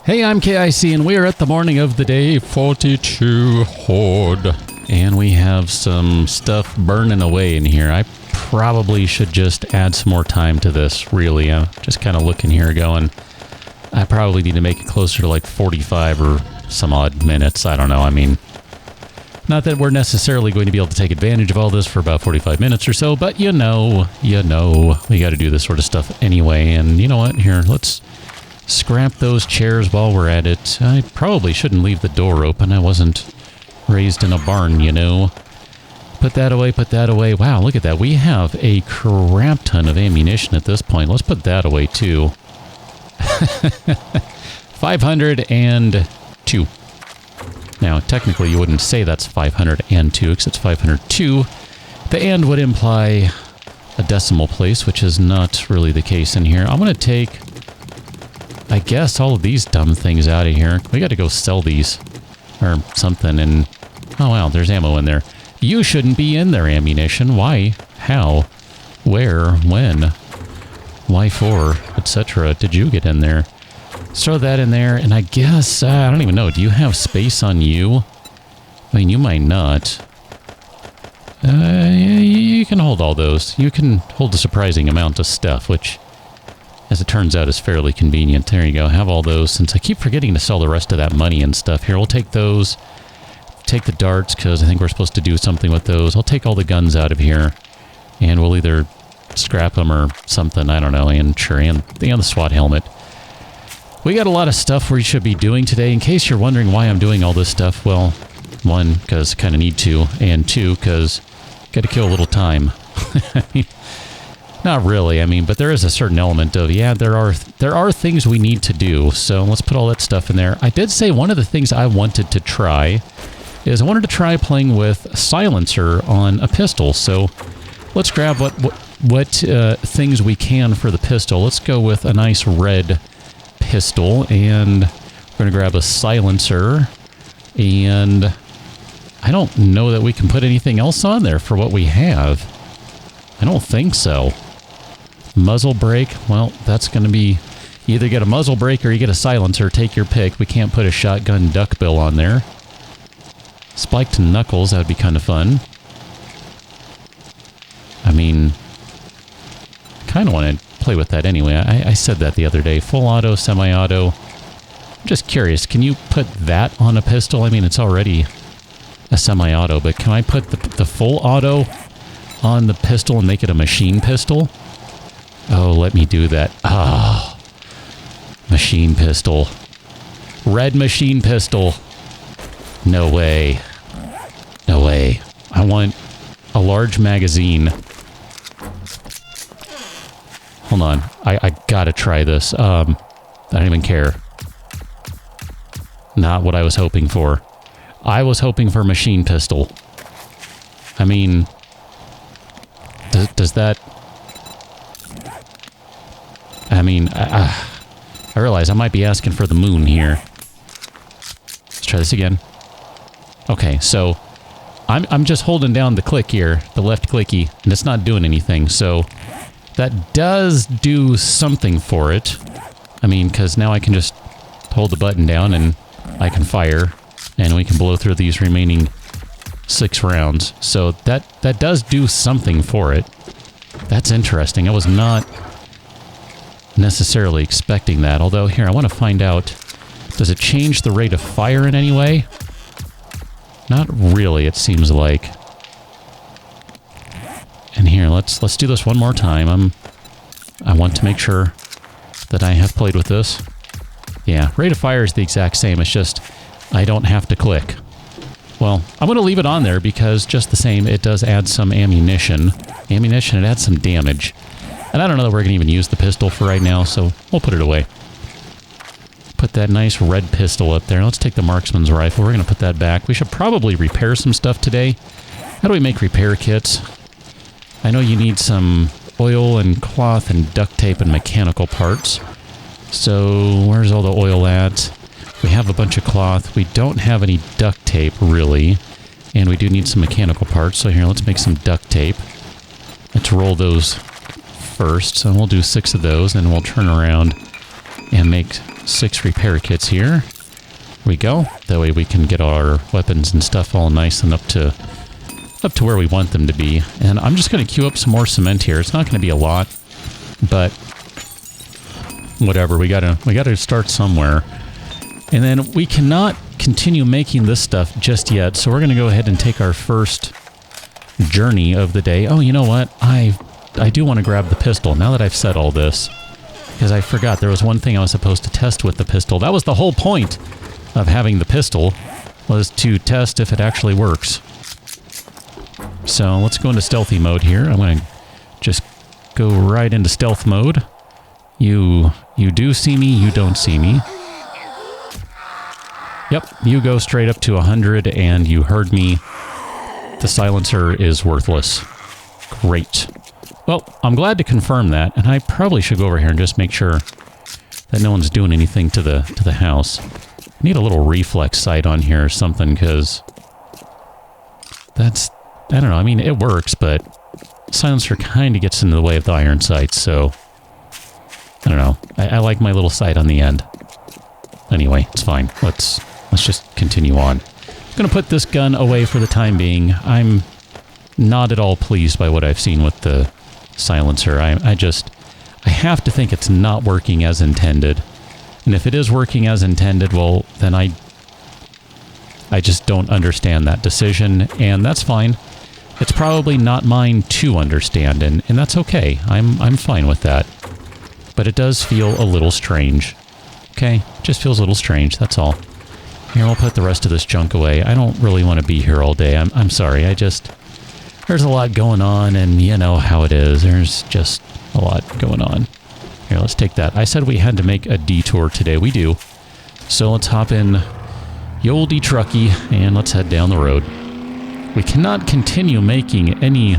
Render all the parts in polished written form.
Hey, I'm KIC, and we are at the morning of the day 42 Horde. And we have some stuff burning away in here. I probably should just add some more time to this, really. I'm just kind of looking here going, I probably need to make it closer to like 45 or some odd minutes. I don't know. I mean, not that we're necessarily going to be able to take advantage of all this for about 45 minutes or so, but you know, we got to do this sort of stuff anyway. And you know what? Here, let's scrap those chairs while we're at it. I probably shouldn't leave the door open. I wasn't raised in a barn, you know. Put that away, put that away. Wow, look at that. We have a crap ton of ammunition at this point. Let's put that away, too. 502. Now, technically, you wouldn't say that's 502, because it's 502. The and would imply a decimal place, which is not really the case in here. I'm going to take, I guess, all of these dumb things out of here. We got to go sell these or something. And oh, wow, there's ammo in there. You shouldn't be in there, ammunition. Why? How? Where? When? Why for? Etc. Did you get in there? Let's throw that in there. And I guess, I don't even know. Do you have space on you? I mean, you might not. You can hold all those. You can hold a surprising amount of stuff, which, as it turns out, is fairly convenient. There you go. Have all those. Since I keep forgetting to sell the rest of that money and stuff here, we'll take those. Take the darts, because I think we're supposed to do something with those. I'll take all the guns out of here, and we'll either scrap them or something. I don't know. And sure, and the SWAT helmet. We got a lot of stuff we should be doing today. In case you're wondering why I'm doing all this stuff, well, one, because kind of need to, and two, because got to kill a little time. I mean, not really, I mean, but there is a certain element of, yeah, there are things we need to do, so let's put all that stuff in there. I did say one of the things I wanted to try is I wanted to try playing with a silencer on a pistol, so let's grab what things we can for the pistol. Let's go with a nice red pistol, and we're going to grab a silencer, and I don't know that we can put anything else on there for what we have. I don't think so. Muzzle brake, well, that's going to be, you either get a muzzle brake or you get a silencer, take your pick. We can't put a shotgun duckbill on there. Spiked knuckles, that would be kind of fun. I mean, kind of want to play with that anyway. I said that the other day. Full auto, semi-auto. I'm just curious, can you put that on a pistol? I mean, it's already a semi-auto, but can I put the full auto on the pistol and make it a machine pistol? Oh, let me do that. Ah, oh, machine pistol. Red machine pistol. No way. No way. I want a large magazine. Hold on. I gotta try this. I don't even care. Not what I was hoping for. I was hoping for machine pistol. I mean, does that... I mean, I realize I might be asking for the moon here. Let's try this again. Okay, so I'm just holding down the click here, the left clicky, and it's not doing anything. So that does do something for it. I mean, because now I can just hold the button down and I can fire, and we can blow through these remaining 6 rounds. So that does do something for it. That's interesting. I was not necessarily expecting that. Although, here, I want to find out, does it change the rate of fire in any way? Not really, it seems like. And here, let's do this one more time. I want to make sure that I have played with this. Yeah, rate of fire is the exact same. It's just I don't have to click. Well, I'm going to leave it on there because just the same, it does add some ammunition. It adds some damage. And I don't know that we're going to even use the pistol for right now, so we'll put it away. Put that nice red pistol up there. Let's take the marksman's rifle. We're going to put that back. We should probably repair some stuff today. How do we make repair kits? I know you need some oil and cloth and duct tape and mechanical parts. So where's all the oil at? We have a bunch of cloth. We don't have any duct tape, really. And we do need some mechanical parts. So here, let's make some duct tape. Let's roll those first. So we'll do 6 of those, and we'll turn around and make 6 repair kits here. We go. That way we can get our weapons and stuff all nice and up to where we want them to be. And I'm just going to queue up some more cement here. It's not going to be a lot, but whatever. We gotta start somewhere. And then we cannot continue making this stuff just yet, so we're going to go ahead and take our first journey of the day. Oh, you know what? I do want to grab the pistol now that I've said all this, because I forgot there was one thing I was supposed to test with the pistol. That was the whole point of having the pistol, was to test if it actually works. So let's go into stealthy mode here. I'm going to just go right into stealth mode. You do see me, you don't see me. Yep, you go straight up to 100 and you heard me. The silencer is worthless. Great. Well, I'm glad to confirm that, and I probably should go over here and just make sure that no one's doing anything to the house. I need a little reflex sight on here or something, because that's, I don't know, I mean, it works, but silencer kind of gets in the way of the iron sights, so I don't know. I like my little sight on the end. Anyway, it's fine. Let's just continue on. I'm going to put this gun away for the time being. I'm not at all pleased by what I've seen with the silencer. I have to think it's not working as intended. And if it is working as intended, well, then I just don't understand that decision, and that's fine. It's probably not mine to understand, and that's okay. I'm fine with that. But it does feel a little strange. Okay? Just feels a little strange, that's all. Here, we'll put the rest of this junk away. I don't really want to be here all day. I'm sorry, there's a lot going on, and you know how it is. There's just a lot going on. Here, let's take that. I said we had to make a detour today. We do. So let's hop in the oldie trucky, and let's head down the road. We cannot continue making any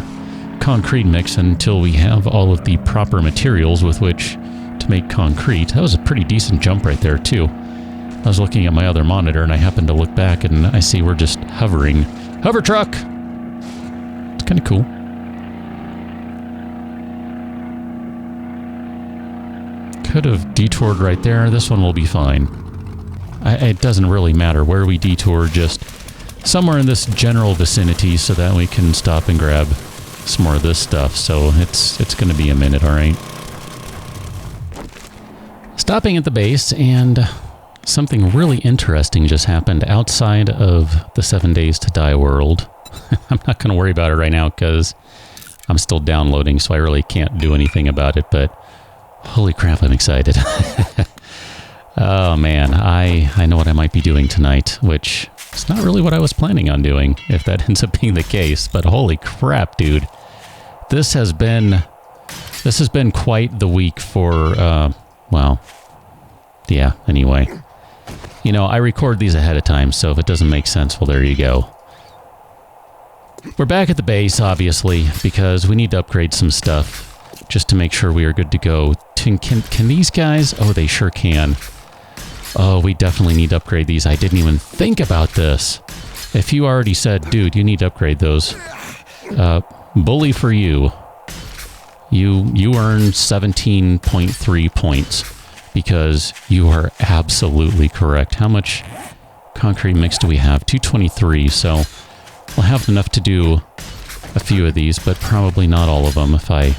concrete mix until we have all of the proper materials with which to make concrete. That was a pretty decent jump right there, too. I was looking at my other monitor, and I happened to look back, and I see we're just hovering. Hover truck! It's kind of cool. Could have detoured right there. This one will be fine. It doesn't really matter where we detour, just somewhere in this general vicinity so that we can stop and grab some more of this stuff. So it's going to be a minute, all right? Stopping at the base, and something really interesting just happened outside of the 7 Days to Die world. I'm not going to worry about it right now because I'm still downloading, so I really can't do anything about it, but holy crap, I'm excited. Oh man, I know what I might be doing tonight, which is not really what I was planning on doing, if that ends up being the case, but holy crap, dude. This has been quite the week for, well, yeah, anyway. You know, I record these ahead of time, so if it doesn't make sense, well, there you go. We're back at the base, obviously, because we need to upgrade some stuff just to make sure we are good to go. Can these guys? Oh, they sure can. Oh, we definitely need to upgrade these. I didn't even think about this. If you already said, dude, you need to upgrade those, bully for you. You earn 17.3 points because you are absolutely correct. How much concrete mix do we have? 223, so we'll have enough to do a few of these, but probably not all of them if I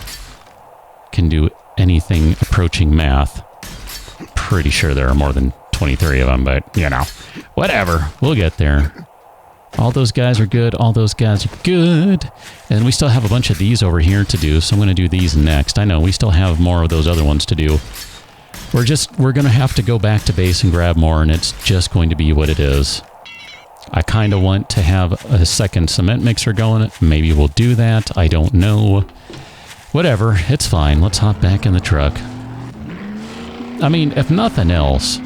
can do anything approaching math. Pretty sure there are more than 23 of them, but, you know, whatever. We'll get there. All those guys are good. All those guys are good. And we still have a bunch of these over here to do, so I'm going to do these next. I know, we still have more of those other ones to do. We're going to have to go back to base and grab more, and it's just going to be what it is. I kind of want to have a second cement mixer going. Maybe we'll do that. I don't know. Whatever. It's fine. Let's hop back in the truck. I mean, if nothing else,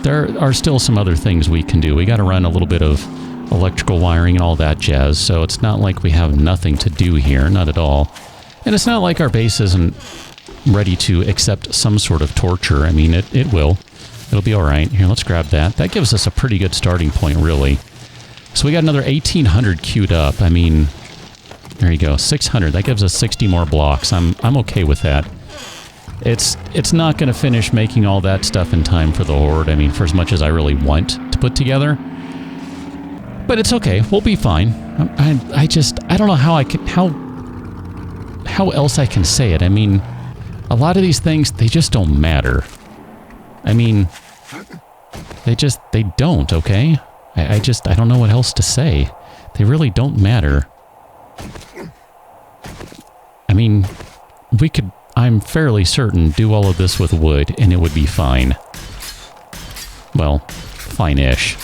there are still some other things we can do. We got to run a little bit of electrical wiring and all that jazz, so it's not like we have nothing to do here. Not at all. And it's not like our base isn't ready to accept some sort of torture. I mean, it will. It'll be all right. Here, let's grab that. That gives us a pretty good starting point, really. So we got another 1,800 queued up. I mean, there you go, 600. That gives us 60 more blocks. I'm okay with that. It's not going to finish making all that stuff in time for the Horde. I mean, for as much as I really want to put together. But it's okay. We'll be fine. I don't know how how else I can say it. I mean, a lot of these things, they just don't matter. I mean, they don't, okay? I don't know what else to say. They really don't matter. I mean, we could, I'm fairly certain, do all of this with wood, and it would be fine. Well, fine-ish.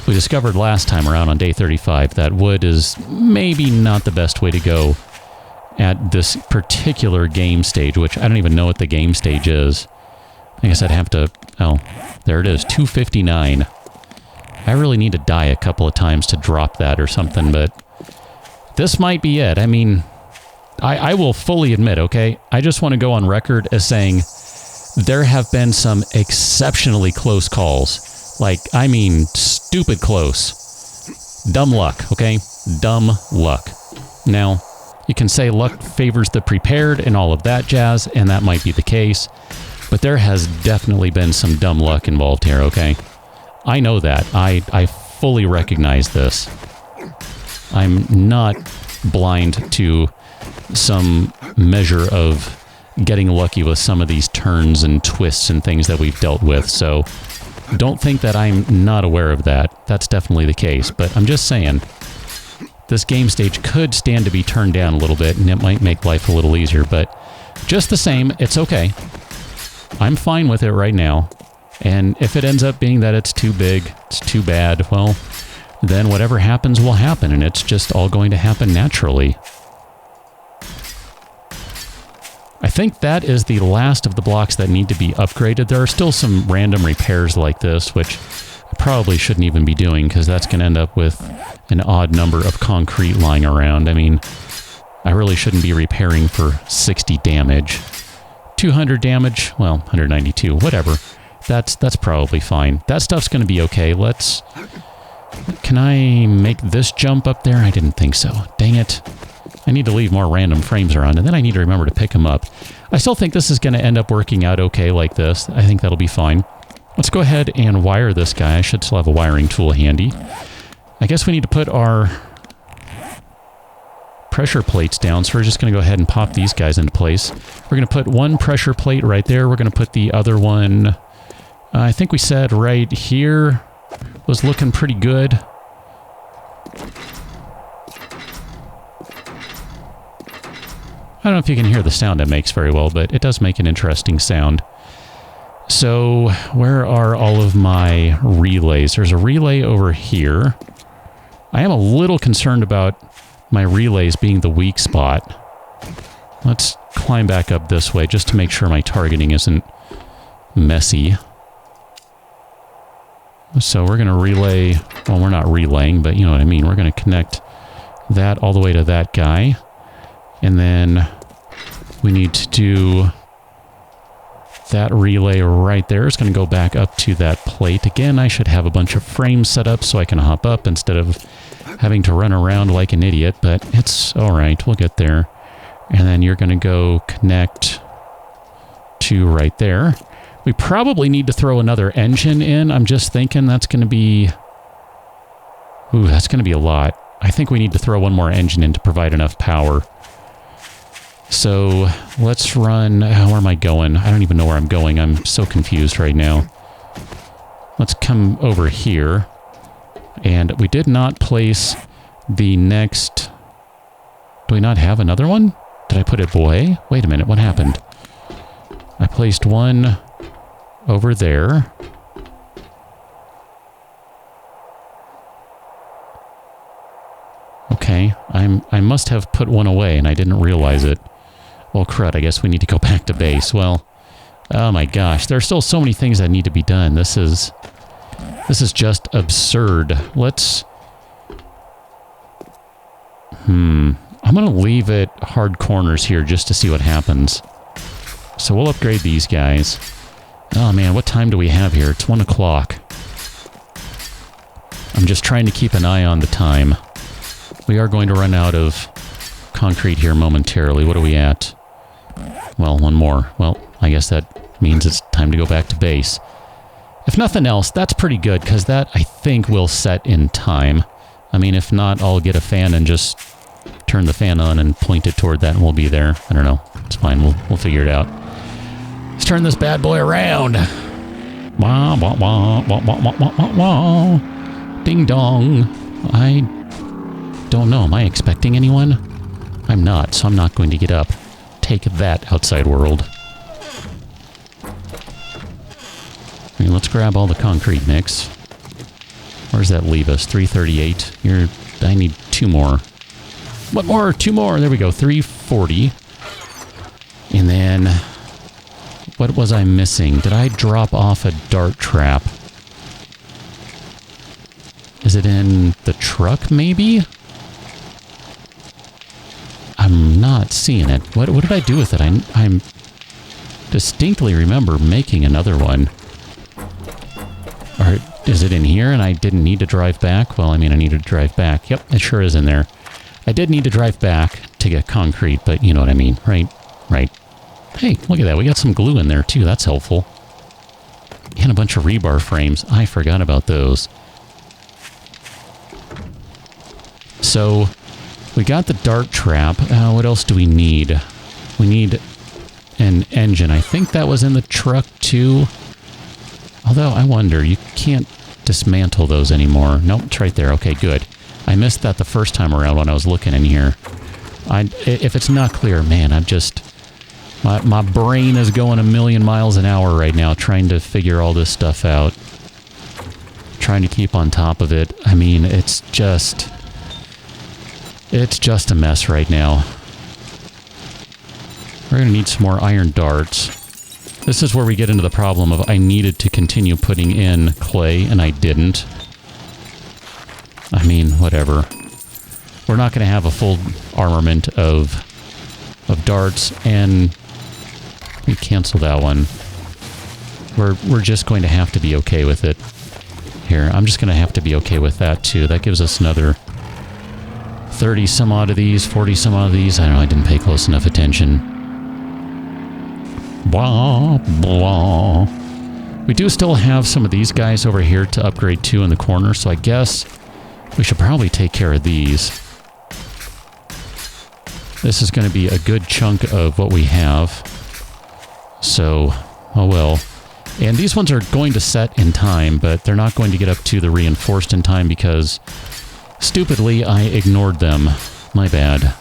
We discovered last time around on day 35 that wood is maybe not the best way to go at this particular game stage, which I don't even know what the game stage is. I guess I'd have to... Oh, there it is, 259. I really need to die a couple of times to drop that or something, but this might be it. I mean, I will fully admit, okay? I just want to go on record as saying there have been some exceptionally close calls. Like, I mean, stupid close. Dumb luck, okay? Dumb luck. Now, you can say luck favors the prepared and all of that jazz, and that might be the case, but there has definitely been some dumb luck involved here, okay? I know that. I fully recognize this. I'm not blind to some measure of getting lucky with some of these turns and twists and things that we've dealt with, so don't think that I'm not aware of that. That's definitely the case, but I'm just saying, this game stage could stand to be turned down a little bit, and it might make life a little easier, but just the same, it's okay. I'm fine with it right now, and if it ends up being that it's too big, it's too bad, well, then whatever happens will happen, and it's just all going to happen naturally. I think that is the last of the blocks that need to be upgraded. There are still some random repairs like this, which I probably shouldn't even be doing, because that's going to end up with an odd number of concrete lying around. I mean, I really shouldn't be repairing for 60 damage. 200 damage? Well, 192, whatever. That's probably fine. That stuff's going to be okay. Let's... Can I make this jump up there? I didn't think so. Dang it. I need to leave more random frames around, and then I need to remember to pick them up. I still think this is going to end up working out okay like this. I think that'll be fine. Let's go ahead and wire this guy. I should still have a wiring tool handy. I guess we need to put our pressure plates down, so we're just going to go ahead and pop these guys into place. We're going to put one pressure plate right there. We're going to put the other one, I think we said right here, was looking pretty good. I don't know if you can hear the sound it makes very well, but it does make an interesting sound. So, where are all of my relays? There's a relay over here. I am a little concerned about my relays being the weak spot. Let's climb back up this way just to make sure my targeting isn't messy. So we're going to relay... Well, we're not relaying, but you know what I mean. We're going to connect that all the way to that guy. And then we need to do that relay right there. It's going to go back up to that plate. Again, I should have a bunch of frames set up so I can hop up instead of having to run around like an idiot, but it's all right. We'll get there. And then you're going to go connect to right there. We probably need to throw another engine in. I'm just thinking that's going to be... Ooh, that's going to be a lot. I think we need to throw one more engine in to provide enough power. So let's run... where am I going? I don't even know where I'm going. I'm so confused right now. Let's come over here. And we did not place the next... Do we not have another one? Did I put it away? Wait a minute, what happened? I placed one over there. Okay, I must have put one away and I didn't realize it. Well, crud, I guess we need to go back to base. Well, oh my gosh, there are still so many things that need to be done. This is just absurd. Let's... I'm going to leave it hard corners here just to see what happens. So we'll upgrade these guys. Oh man, what time do we have here? It's 1 o'clock. I'm just trying to keep an eye on the time. We are going to run out of concrete here momentarily. What are we at? Well, one more. Well, I guess that means it's time to go back to base. If nothing else, that's pretty good, because that, I think, will set in time. I mean, if not, I'll get a fan and just turn the fan on and point it toward that, and we'll be there. I don't know. It's fine. We'll figure it out. Let's turn this bad boy around. Wah, wah, wah, wah, wah, wah, wah, wah, wah. Ding dong. I don't know. Am I expecting anyone? I'm not, so I'm not going to get up. Take that, outside world. I mean, let's grab all the concrete mix. Where does that leave us? 338. I need 2 more. What more? 2 more. There we go. 340. And then, what was I missing? Did I drop off a dart trap? Is it in the truck, maybe? I'm not seeing it. What did I do with it? I'm distinctly remember making another one. Or is it in here and I didn't need to drive back? Well, I mean, I needed to drive back. Yep, it sure is in there. I did need to drive back to get concrete, but you know what I mean, right? Right. Hey, look at that. We got some glue in there, too. That's helpful. And a bunch of rebar frames. I forgot about those. So, we got the dart trap. What else do we need? We need an engine. I think that was in the truck, too. Although, I wonder, you can't dismantle those anymore. Nope, it's right there. Okay, good. I missed that the first time around when I was looking in here. If it's not clear, man, I'm just... My brain is going a million miles an hour right now trying to figure all this stuff out. Trying to keep on top of it. I mean, it's just a mess right now. We're going to need some more iron darts. This is where we get into the problem of I needed to continue putting in clay, and I didn't. I mean, whatever. We're not going to have a full armament of darts, and we canceled that one. We're just going to have to be okay with it. Here, I'm just going to have to be okay with that, too. That gives us another 30 some odd of these, 40 some odd of these. I don't know, I didn't pay close enough attention. Blah, blah. We do still have some of these guys over here to upgrade to in the corner, so I guess we should probably take care of these. This is going to be a good chunk of what we have. So, oh well. And these ones are going to set in time, but they're not going to get up to the reinforced in time because, stupidly, I ignored them. My bad.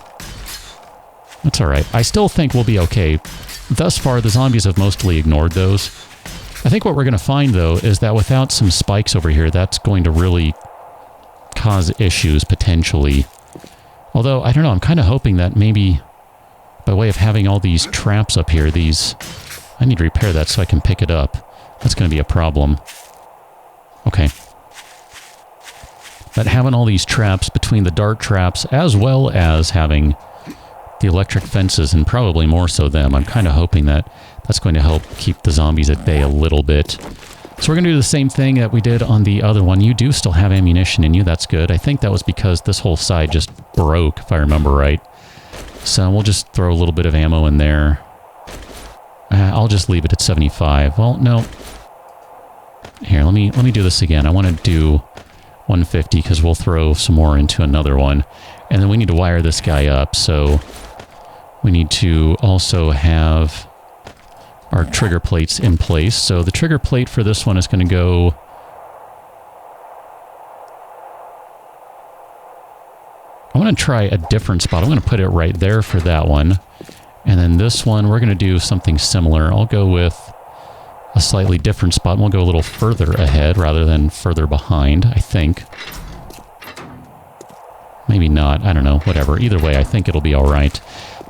That's alright. I still think we'll be okay. Thus far, the zombies have mostly ignored those. I think what we're going to find, though, is that without some spikes over here, that's going to really cause issues, potentially. Although, I don't know, I'm kind of hoping that maybe, by way of having all these traps up here, I need to repair that so I can pick it up. That's going to be a problem. Okay. But having all these traps between the dart traps, as well as having the electric fences, and probably more so them, I'm kind of hoping that that's going to help keep the zombies at bay a little bit. So we're going to do the same thing that we did on the other one. You do still have ammunition in you, that's good. I think that was because this whole side just broke, if I remember right. So we'll just throw a little bit of ammo in there. I'll just leave it at 75. Well, no. Here, let me do this again. I want to do 150 because we'll throw some more into another one. And then we need to wire this guy up, so we need to also have our trigger plates in place. So the trigger plate for this one is going to go... I want to try a different spot. I'm going to put it right there for that one. And then this one, we're going to do something similar. I'll go with a slightly different spot. We'll go a little further ahead rather than further behind, I think. Maybe not. I don't know. Whatever. Either way, I think it'll be all right.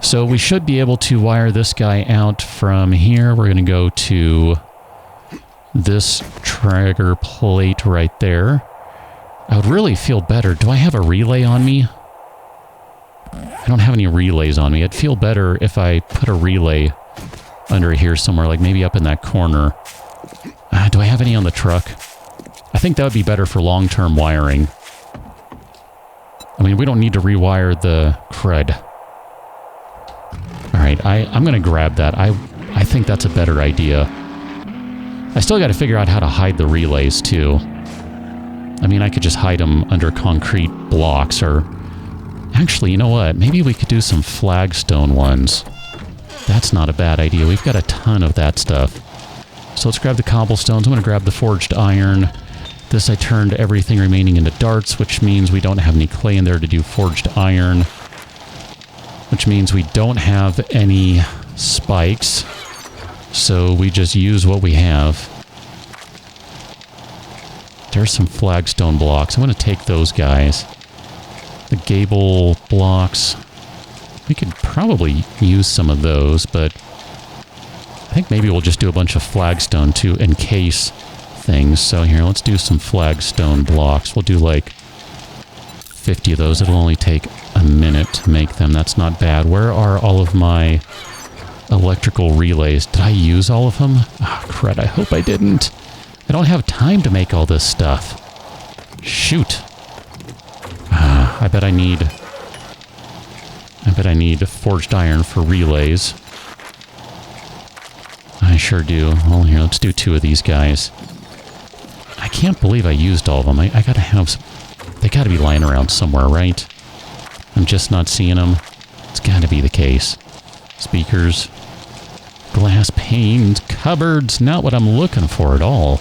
So we should be able to wire this guy out from here. We're going to go to this trigger plate right there. I would really feel better. Do I have a relay on me? I don't have any relays on me. I'd feel better if I put a relay under here somewhere, like maybe up in that corner. Do I have any on the truck? I think that would be better for long-term wiring. I mean, we don't need to rewire the crud. Alright, I'm going to grab that. I I think that's a better idea. I still got to figure out how to hide the relays, too. I mean, I could just hide them under concrete blocks, or... Actually, you know what? Maybe we could do some flagstone ones. That's not a bad idea. We've got a ton of that stuff. So let's grab the cobblestones. I'm going to grab the forged iron. This I turned everything remaining into darts, which means we don't have any clay in there to do forged iron. Which means we don't have any spikes. So we just use what we have. There's some flagstone blocks. I'm going to take those guys. The gable blocks. We could probably use some of those, but I think maybe we'll just do a bunch of flagstone to encase things. So here, let's do some flagstone blocks. We'll do like 50 of those. It'll only take a minute to make them. That's not bad. Where are all of my electrical relays? Did I use all of them? Oh, crud, I hope I didn't. I don't have time to make all this stuff. Shoot. I bet I need forged iron for relays. I sure do. Well, here, let's do 2 of these guys. I can't believe I used all of them. I gotta have some... They gotta be lying around somewhere, right? I'm just not seeing them. It's gotta be the case. Speakers. Glass panes. Cupboards. Not what I'm looking for at all.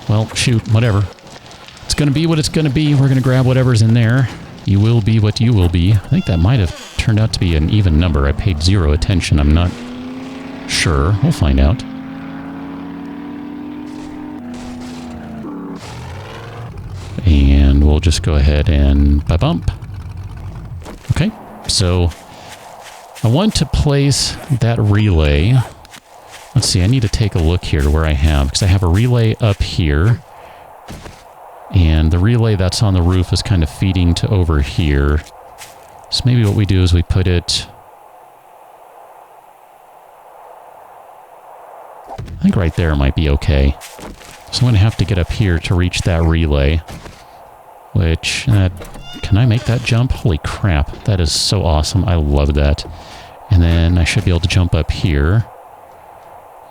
Well, shoot. Whatever. It's gonna be what it's gonna be. We're gonna grab whatever's in there. You will be what you will be. I think that might have turned out to be an even number. I paid 0 attention. I'm not sure. We'll find out. And we'll just go ahead and ba-bump. Okay, so I want to place that relay. Let's see, I need to take a look here to where I have, because I have a relay up here. And the relay that's on the roof is kind of feeding to over here. So maybe what we do is we put it... I think right there might be okay. So I'm going to have to get up here to reach that relay. Which, can I make that jump? Holy crap, that is so awesome. I love that. And then I should be able to jump up here.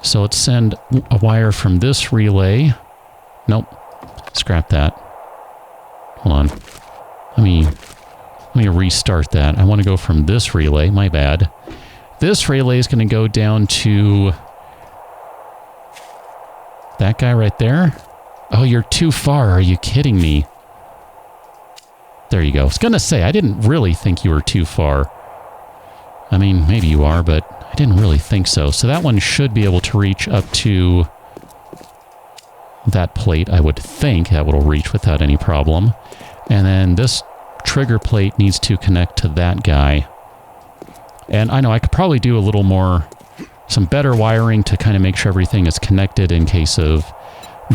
So let's send a wire from this relay. Nope. Scrap that. Hold on. Let me restart that. I want to go from this relay. My bad. This relay is going to go down to that guy right there. Oh, you're too far. Are you kidding me? There you go. I was going to say, I didn't really think you were too far. I mean, maybe you are, but I didn't really think so. So that one should be able to reach up to that plate. I would think that will reach without any problem. And then this trigger plate needs to connect to that guy. And I know I could probably do a little more, some better wiring to kind of make sure everything is connected in case of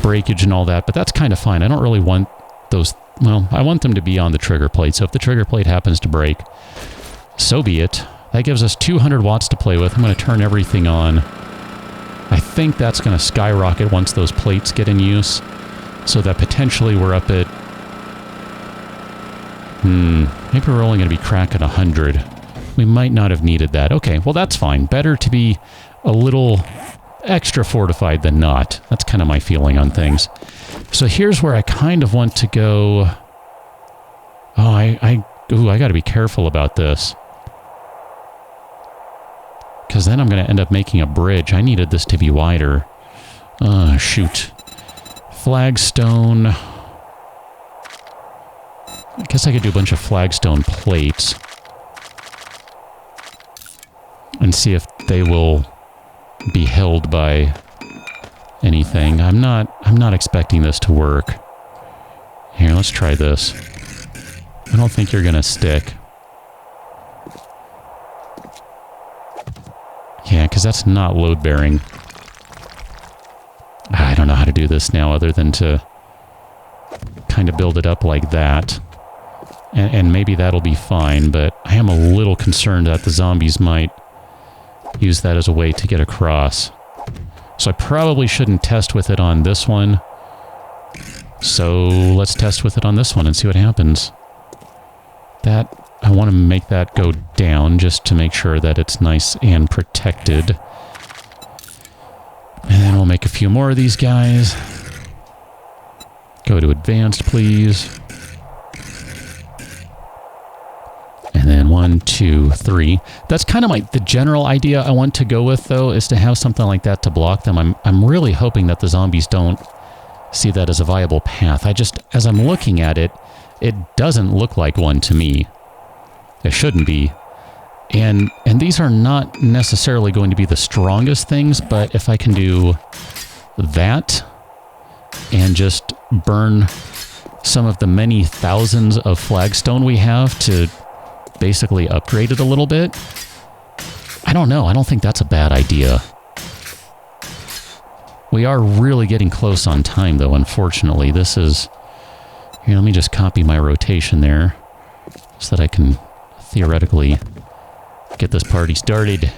breakage and all that, but that's kind of fine. I don't really want those, well, I want them to be on the trigger plate, so if the trigger plate happens to break, so be it. That gives us 200 watts to play with. I'm going to turn everything on. I think that's going to skyrocket once those plates get in use, so that potentially we're up at, maybe we're only going to be cracking 100. We might not have needed that. Okay, well that's fine. Better to be a little extra fortified than not. That's kind of my feeling on things. So here's where I kind of want to go. Oh, I got to be careful about this. Because then I'm going to end up making a bridge. I needed this to be wider. Shoot. Flagstone. I guess I could do a bunch of flagstone plates. And see if they will be held by anything. I'm not expecting this to work. Here, let's try this. I don't think you're gonna stick. Yeah, because that's not load bearing. I don't know how to do this now other than to kind of build it up like that. And maybe that'll be fine, but I am a little concerned that the zombies might use that as a way to get across. So I probably shouldn't test with it on this one. So let's test with it on this one and see what happens. That, I want to make that go down just to make sure that it's nice and protected. few more of these guys. Go to advanced, please. And then 1, 2, 3. That's kind of like the general idea I want to go with, though, is to have something like that to block them. I'm really hoping that the zombies don't see that as a viable path. As I'm looking at it, it doesn't look like one to me. It shouldn't be. And these are not necessarily going to be the strongest things, but if I can do that and just burn some of the many thousands of flagstone we have to basically upgrade it a little bit, I don't know. I don't think that's a bad idea. We are really getting close on time, though, unfortunately. This is... Here, let me just copy my rotation there so that I can theoretically get this party started.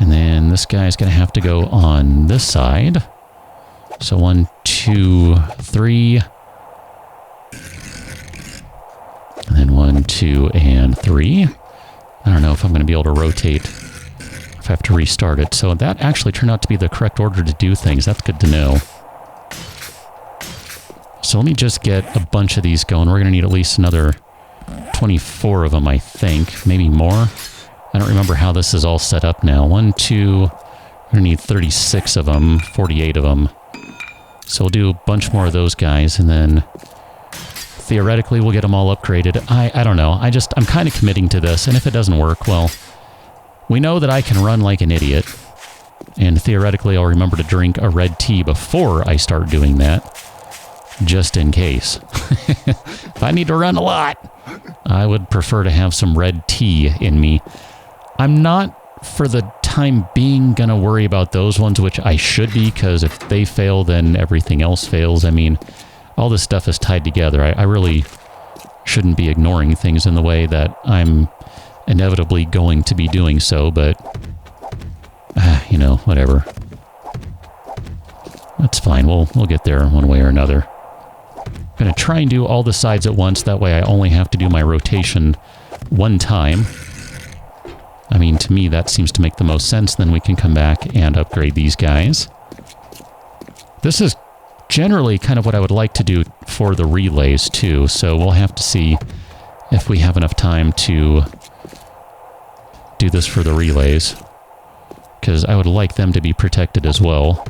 And then this guy's going to have to go on this side. So 1, 2, 3. And then 1, 2, and 3. I don't know if I'm going to be able to rotate if I have to restart it. So that actually turned out to be the correct order to do things. That's good to know. So let me just get a bunch of these going. We're going to need at least another 24 of them, I think. Maybe more. I don't remember how this is all set up now. 1, 2... We're going to need 36 of them. 48 of them. So we'll do a bunch more of those guys, and then theoretically we'll get them all upgraded. I don't know. I'm kind of committing to this, and if it doesn't work, well, we know that I can run like an idiot, and theoretically I'll remember to drink a red tea before I start doing that, just in case. If I need to run a lot, I would prefer to have some red tea in me. I'm not, for the time being, gonna worry about those ones, which I should be, because if they fail, then everything else fails. I mean, all this stuff is tied together. I really shouldn't be ignoring things in the way that I'm inevitably going to be doing so, but, you know, whatever. That's fine. We'll get there one way or another. I'm going to try and do all the sides at once. That way I only have to do my rotation one time. I mean, to me, that seems to make the most sense. Then we can come back and upgrade these guys. This is generally kind of what I would like to do for the relays, too. So we'll have to see if we have enough time to do this for the relays, because I would like them to be protected as well.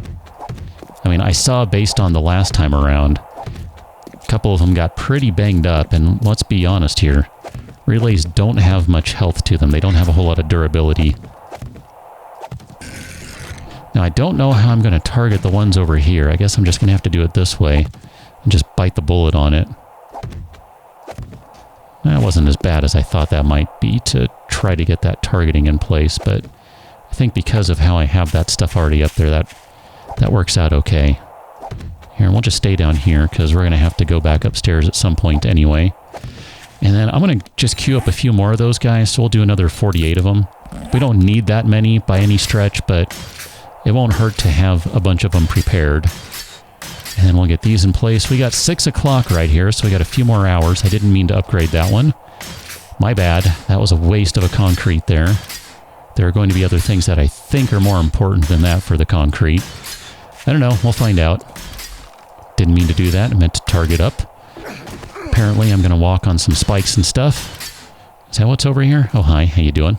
I mean, I saw, based on the last time around, a couple of them got pretty banged up, and let's be honest here, relays don't have much health to them. They don't have a whole lot of durability. Now, I don't know how I'm going to target the ones over here. I guess I'm just going to have to do it this way and just bite the bullet on it. That wasn't as bad as I thought that might be, to try to get that targeting in place, but I think because of how I have that stuff already up there, that works out okay. Here, and we'll just stay down here, because we're going to have to go back upstairs at some point anyway. And then I'm going to just queue up a few more of those guys, so we'll do another 48 of them. We don't need that many by any stretch, but it won't hurt to have a bunch of them prepared. And then we'll get these in place. We got 6 o'clock right here, so we got a few more hours. I didn't mean to upgrade that one. My bad. That was a waste of a concrete there. There are going to be other things that I think are more important than that for the concrete. I don't know. We'll find out. Didn't mean to do that. I meant to target up. Apparently, I'm going to walk on some spikes and stuff. Is that what's over here? Oh, hi. How you doing?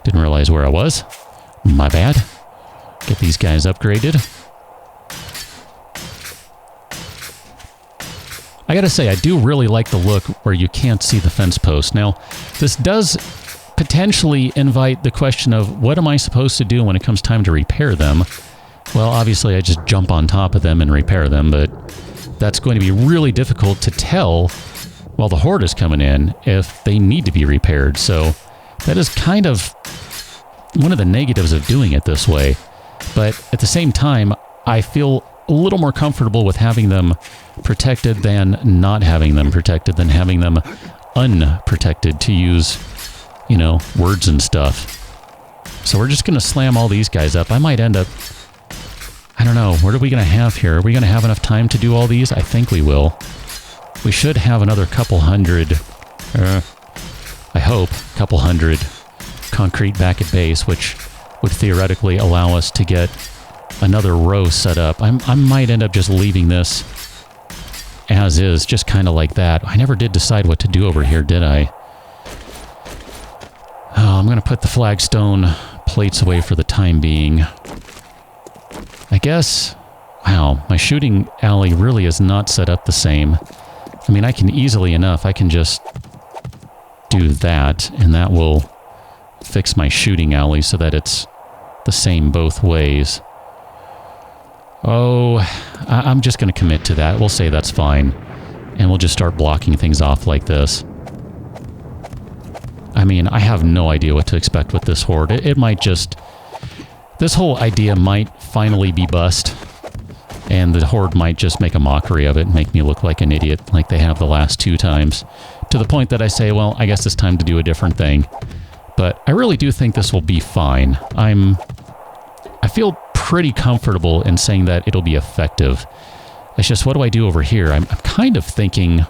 Didn't realize where I was. My bad. Get these guys upgraded. I gotta say, I do really like the look where you can't see the fence post. Now, this does potentially invite the question of, what am I supposed to do when it comes time to repair them? Well, obviously, I just jump on top of them and repair them, but that's going to be really difficult to tell while the horde is coming in if they need to be repaired. So that is kind of one of the negatives of doing it this way. But at the same time, I feel a little more comfortable with having them protected than not having them protected, than having them unprotected, to use, you know, words and stuff. So we're just going to slam all these guys up. I might end up... I don't know. What are we going to have here? Are we going to have enough time to do all these? I think we will. We should have another couple hundred... I hope, couple hundred concrete back at base, which would theoretically allow us to get another row set up. I might end up just leaving this as is, just kind of like that. I never did decide what to do over here, did I? Oh, I'm going to put the flagstone plates away for the time being. I guess... Wow, my shooting alley really is not set up the same. I mean, I can easily enough, I can just do that, and that will fix my shooting alley so that it's the same both ways. Oh, I'm just going to commit to that. We'll say that's fine. And we'll just start blocking things off like this. I mean, I have no idea what to expect with this horde. It might just... This whole idea might finally be bust. And the horde might just make a mockery of it and make me look like an idiot like they have the last 2 times. To the point that I say, well, I guess it's time to do a different thing. But I really do think this will be fine. I feel pretty comfortable in saying that it'll be effective. It's just, what do I do over here? I'm kind of thinking...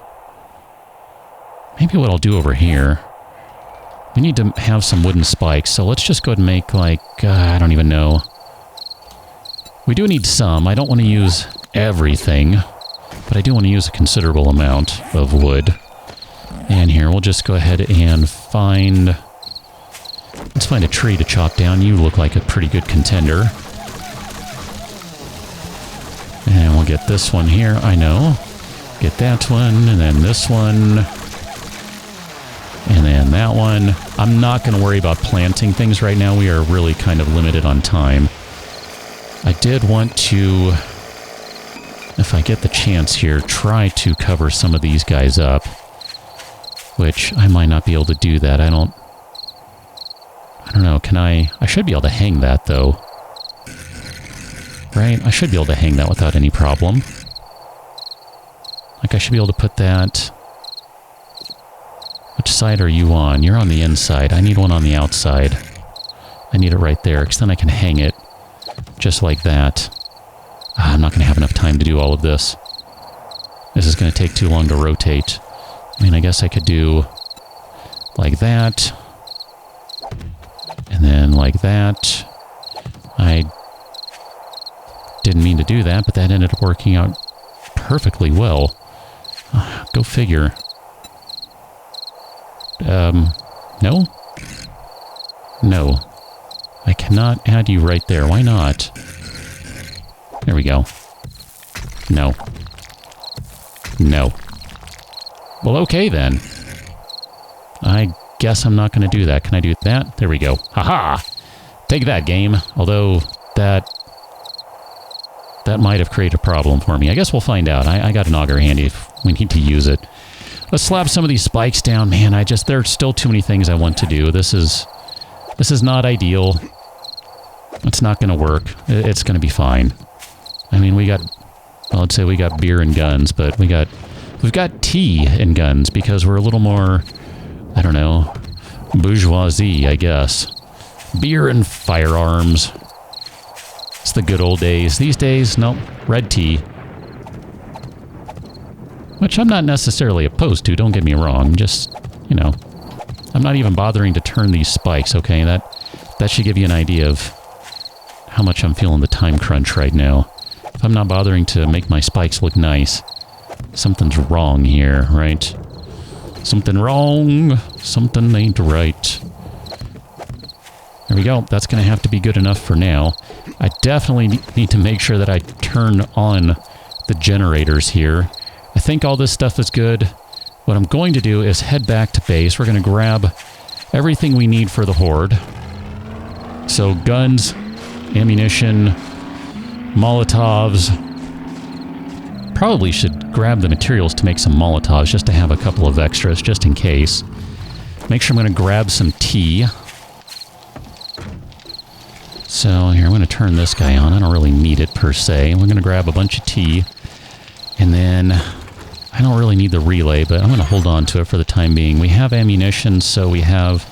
Maybe what I'll do over here... We need to have some wooden spikes, so let's just go ahead and make, like, I don't even know. We do need some. I don't want to use everything, but I do want to use a considerable amount of wood. And here, we'll just go ahead and find... Let's find a tree to chop down. You look like a pretty good contender. And we'll get this one here, I know. Get that one, and then this one... And then that one. I'm not going to worry about planting things right now. We are really kind of limited on time. I did want to, if I get the chance here, try to cover some of these guys up. Which I might not be able to do that. I don't know. Can I should be able to hang that, though. Right? I should be able to hang that without any problem. Like, I should be able to put that... Which side are you on? You're on the inside. I need one on the outside. I need it right there, because then I can hang it. Just like that. I'm not going to have enough time to do all of this. This is going to take too long to rotate. I mean, I guess I could do... like that. And then like that. I didn't mean to do that, but that ended up working out perfectly well. Go figure. No? No. I cannot add you right there. Why not? There we go. No. No. Well, okay then. I guess I'm not going to do that. Can I do that? There we go. Haha! Take that, game. Although, that might have created a problem for me. I guess we'll find out. I got an auger handy if we need to use it. Let's slap some of these spikes down. Man, there's still too many things I want to do. This is not ideal. It's not going to work. It's going to be fine. I mean, well, I'd say we got beer and guns, but we've got tea and guns because we're a little more, I don't know, bourgeoisie, I guess. Beer and firearms. It's the good old days. These days, nope, red tea. Which I'm not necessarily opposed to, don't get me wrong. Just, you know, I'm not even bothering to turn these spikes, okay? That should give you an idea of how much I'm feeling the time crunch right now. If I'm not bothering to make my spikes look nice, something's wrong here, right? Something wrong. Something ain't right. There we go. That's going to have to be good enough for now. I definitely need to make sure that I turn on the generators here. I think all this stuff is good. What I'm going to do is head back to base. We're going to grab everything we need for the horde. So guns, ammunition, Molotovs. Probably should grab the materials to make some Molotovs just to have a couple of extras, just in case. Make sure I'm going to grab some tea. So here, I'm going to turn this guy on. I don't really need it per se. We're going to grab a bunch of tea. And then... I don't really need the relay, but I'm going to hold on to it for the time being. We have ammunition, so we have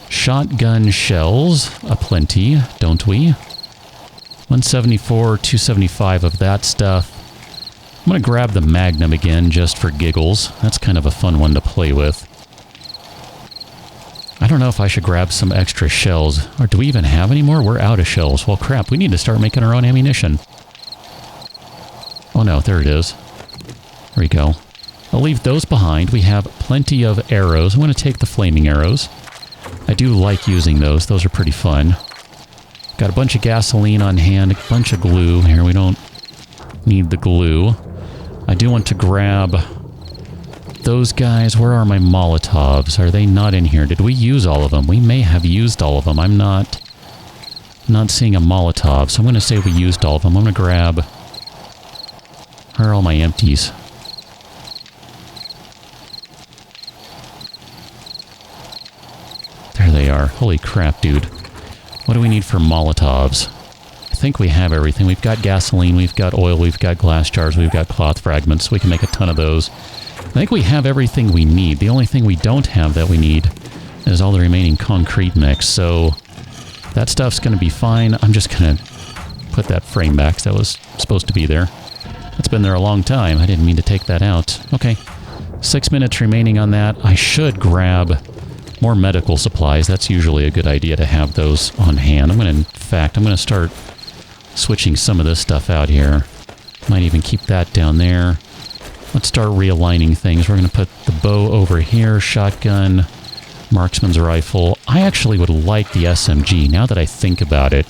shotgun shells aplenty, don't we? 174, 275 of that stuff. I'm going to grab the Magnum again, just for giggles. That's kind of a fun one to play with. I don't know if I should grab some extra shells. Or do we even have any more? We're out of shells. Well, crap. We need to start making our own ammunition. Oh, no. There it is. There we go. I'll leave those behind. We have plenty of arrows. I'm going to take the flaming arrows. I do like using those. Those are pretty fun. Got a bunch of gasoline on hand. A bunch of glue. Here, we don't need the glue. I do want to grab those guys. Where are my Molotovs? Are they not in here? Did we use all of them? We may have used all of them. I'm not seeing a Molotov, so I'm going to say we used all of them. I'm going to grab... Where are all my empties? There they are. Holy crap, dude. What do we need for Molotovs? I think we have everything. We've got gasoline, we've got oil, we've got glass jars, we've got cloth fragments. We can make a ton of those. I think we have everything we need. The only thing we don't have that we need is all the remaining concrete mix. So that stuff's going to be fine. I'm just going to put that frame back, 'cause that was supposed to be there. It's been there a long time. I didn't mean to take that out. Okay. 6 minutes remaining on that. I should grab more medical supplies. That's usually a good idea to have those on hand. In fact, I'm going to start switching some of this stuff out here. Might even keep that down there. Let's start realigning things. We're going to put the bow over here, shotgun, marksman's rifle. I actually would like the SMG, now that I think about it.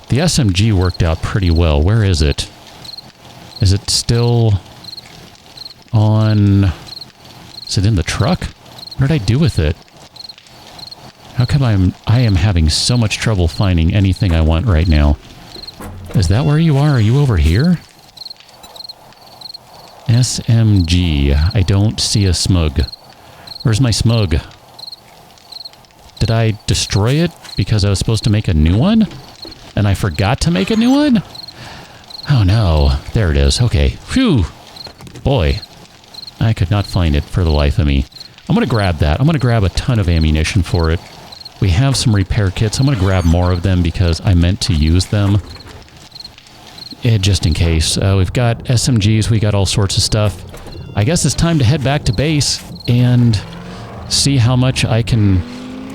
The SMG worked out pretty well. Where is it? Is it still on... Is it in the truck? What did I do with it? How come I am having so much trouble finding anything I want right now? Is that where you are? Are you over here? SMG. I don't see a smug. Where's my smug? Did I destroy it because I was supposed to make a new one? And I forgot to make a new one? Oh no. There it is. Okay. Phew. Boy. I could not find it for the life of me. I'm going to grab that. I'm going to grab a ton of ammunition for it. We have some repair kits. I'm going to grab more of them because I meant to use them. Just in case. We've got SMGs. We got all sorts of stuff. I guess it's time to head back to base and see how much I can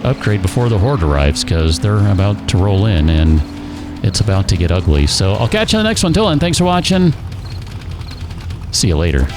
upgrade before the Horde arrives, because they're about to roll in and it's about to get ugly. So I'll catch you on the next one. Till then, thanks for watching. See you later.